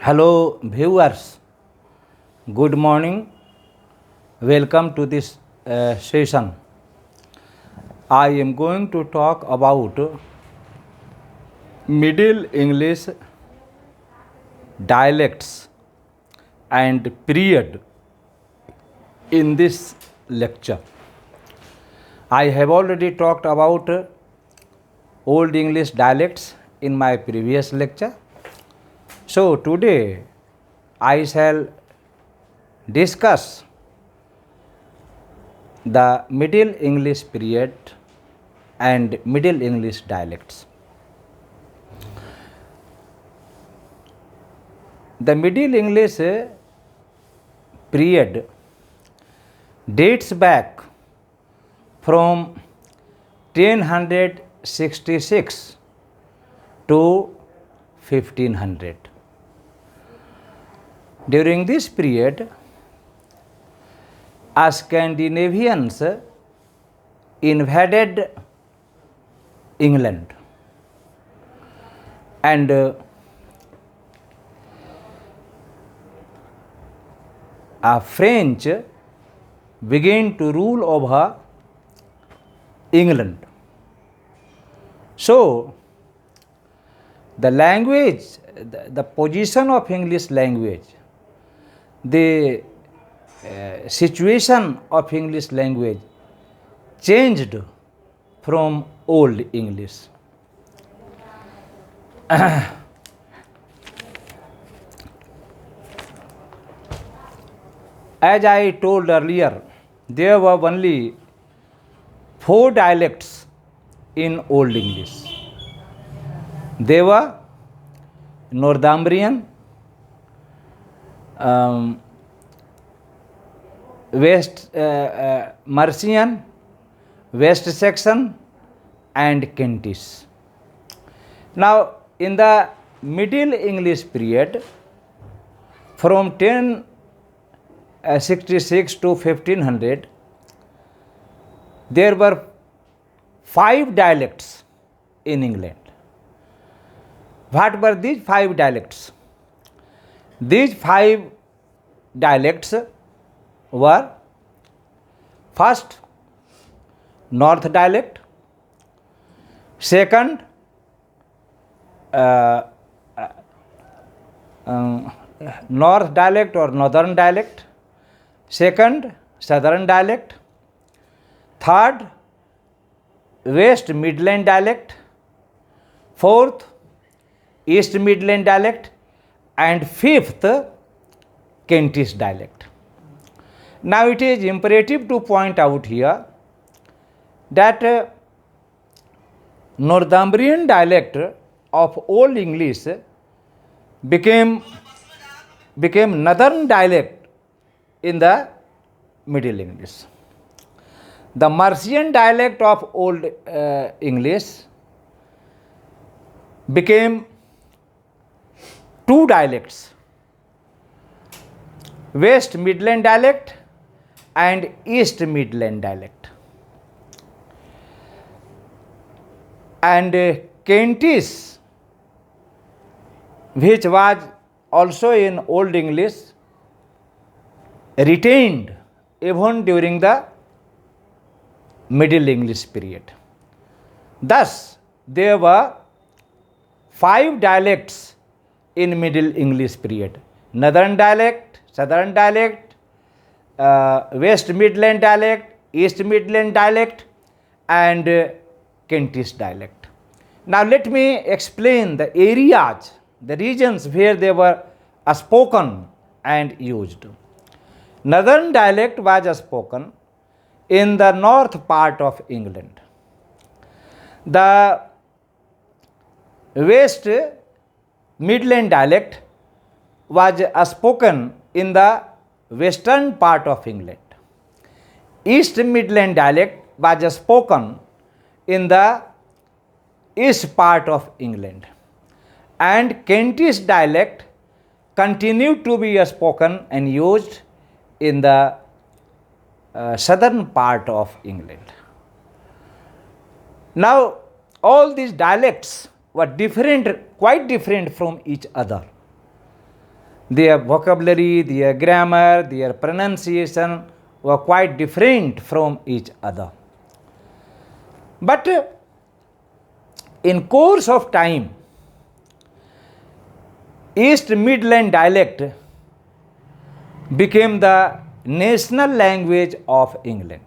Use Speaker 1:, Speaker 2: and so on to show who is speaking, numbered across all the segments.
Speaker 1: Hello viewers, good morning. Welcome to this session. I am going to talk about Middle English dialects and period in this lecture. I have already talked about Old English dialects in my previous lecture. So today I shall discuss the Middle English period and Middle English dialects. The Middle English period dates back from 1066 to 1500. During this period, Scandinavians invaded England and French began to rule over England. So, the language, the position of English language, the situation of English language changed from Old English. As I told earlier, there were only 4 dialects in Old English. They were Northumbrian, West Mercian, West Saxon and Kentish. Now in the Middle English period from 1066 to 1500, there were 5 dialects in England. What were these 5 dialects? These 5 dialects were: first, North dialect; second, North dialect or Northern dialect; second, Southern dialect; third, West Midland dialect; fourth, East Midland dialect; and fifth, Kentish dialect. Now it is imperative to point out here that Northumbrian dialect of Old English became Northern dialect in the Middle English. The Mercian dialect of Old English became 2 dialects: West Midland dialect and East Midland dialect. And Kentish, which was also in Old English, retained even during the Middle English period. Thus, there were 5 dialects in Middle English period: Northern dialect, Southern dialect, West Midland dialect, East Midland dialect and Kentish dialect. Now let me explain the areas, the regions where they were spoken and used. Northern dialect was spoken in the north part of England. The West Midland dialect was spoken in the western part of England. East Midland dialect was spoken in the east part of England. And Kentish dialect continued to be spoken and used in the southern part of England. Now, all these dialects were different, quite different from each other. Their vocabulary, their grammar, their pronunciation were quite different from each other. But in course of time, East Midland dialect became the national language of England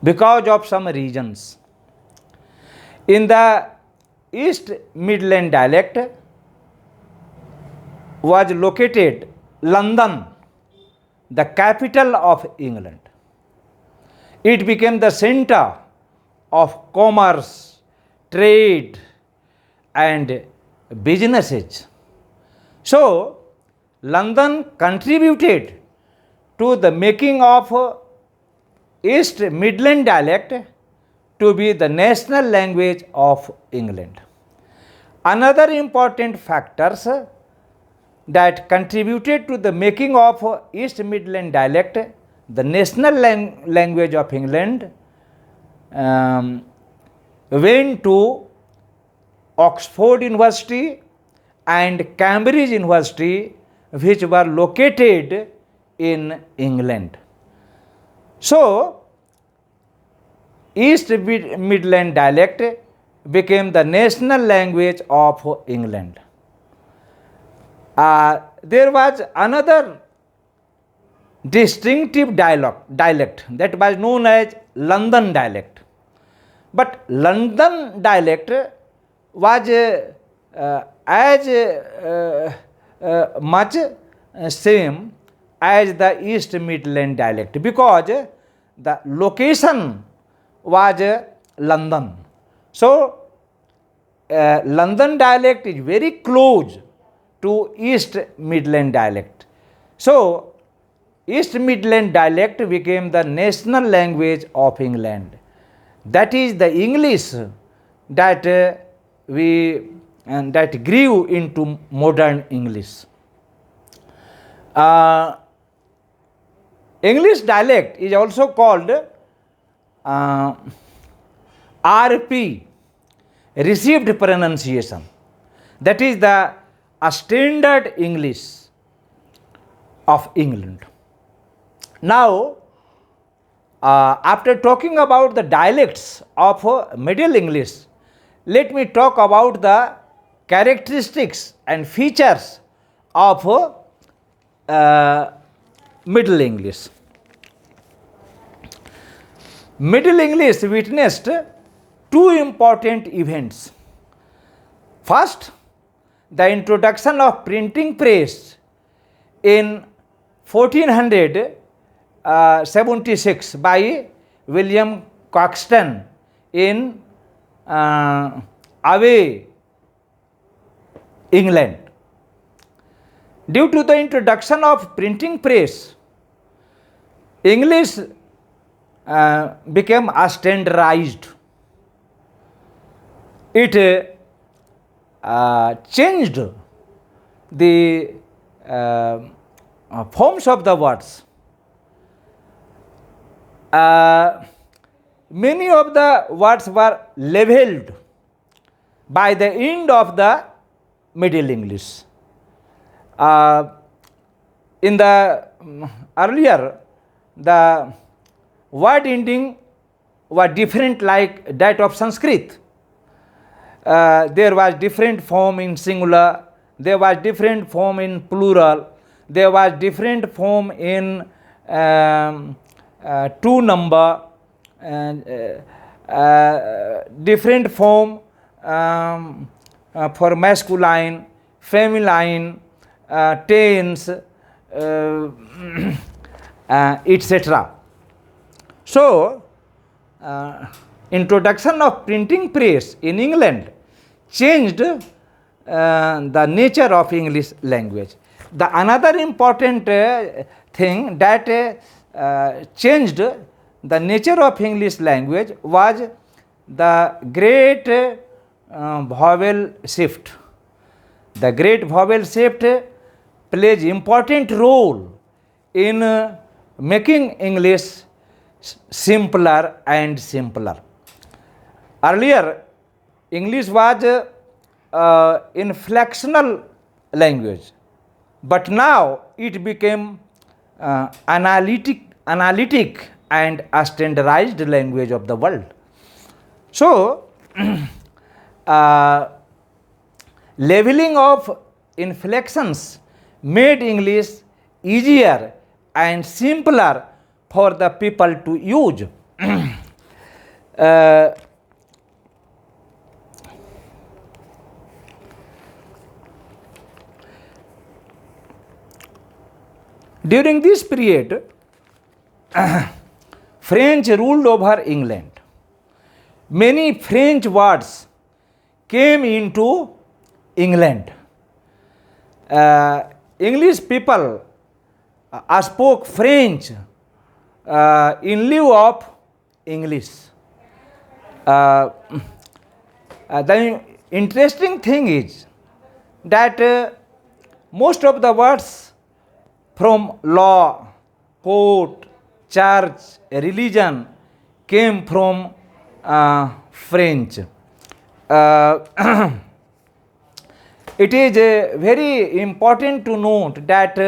Speaker 1: because of some reasons. In the East Midland dialect was located London, the capital of England. It became the center of commerce, trade and businesses. So, London contributed to the making of East Midland dialect to be the national language of England. Another important factors that contributed to the making of East Midland dialect the national language of England went to Oxford University and Cambridge University, which were located in England. So, East Midland dialect became the national language of England. There was another distinctive dialect that was known as London dialect. But London dialect was as much same as the East Midland dialect because the location was London. So, London dialect is very close to East Midland dialect. So, East Midland dialect became the national language of England. That is the English that that grew into modern English. English dialect is also called RP, received pronunciation. That is the standard English of England. Now, after talking about the dialects of Middle English, let me talk about the characteristics and features of Middle English. Middle English witnessed two important events. First, the introduction of printing press in 1476 by William Caxton in Away, England. Due to the introduction of printing press, English became standardized. It changed the forms of the words. Many of the words were leveled by the end of the Middle English. In the earlier, the word ending were different like that of Sanskrit. There was different form in singular, there was different form in plural, there was different form in two number, different form for masculine, feminine, tense, etc. So, introduction of printing press in England changed the nature of English language. The another important thing that changed the nature of English language was the great vowel shift. The great vowel shift plays important role in making English simpler and simpler. Earlier, English was inflectional language, but now it became analytic and a standardized language of the world. So, leveling of inflections made English easier and simpler for the people to use. During this period, French ruled over England. Many French words came into England. English people spoke French in lieu of English. The interesting thing is that most of the words from law, court, church, religion came from French. It is very important to note that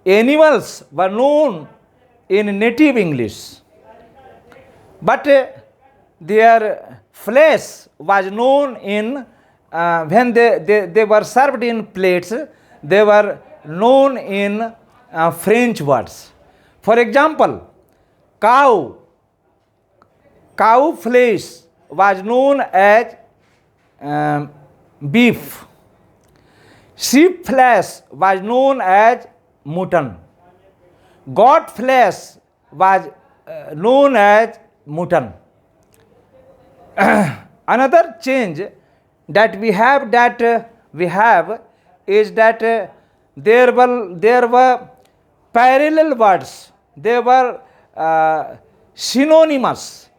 Speaker 1: animals were known in native English, but their flesh was known in when they were served in plates, they were known in French words. For example, cow flesh was known as beef. Sheep flesh was known as mutton. Goat flesh was known as mutton. Another change that we have is that there were parallel words. They were synonymous,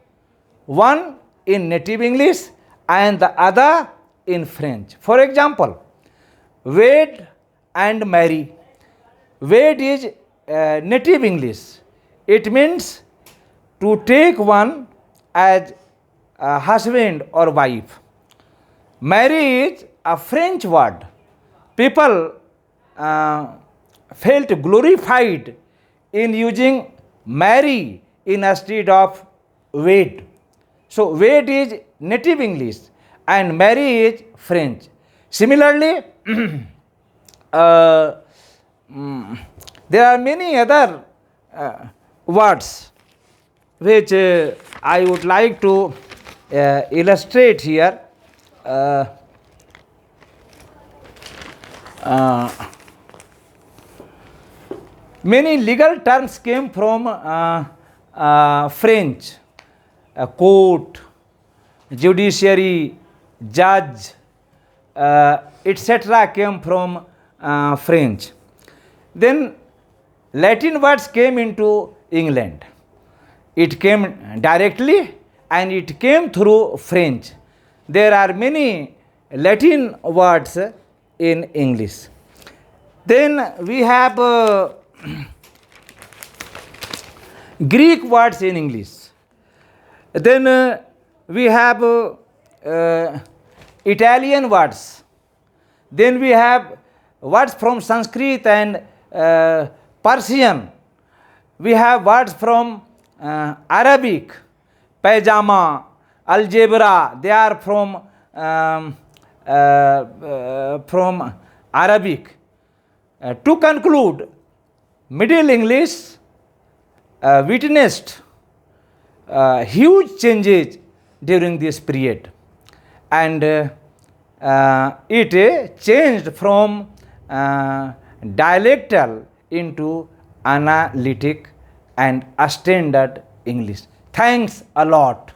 Speaker 1: one in native English and the other in French. For example, wed and marry. Wed is native English. It means to take one as a husband or wife. Marry is a French word. People felt glorified in using marry instead of wed. So, wed is native English and marry is French. Similarly, there are many other words which I would like to illustrate here. Many legal terms came from French. Court, judiciary, judge, etc. came from French. Then Latin words came into England. It came directly and it came through French. There are many Latin words in English. Then we have Greek words in English. Then we have Italian words. Then we have words from Sanskrit and Persian. We have words from Arabic, pajama, algebra. They are from Arabic. To conclude, Middle English witnessed huge changes during this period, and it changed from dialectal into analytic and standard English. Thanks a lot.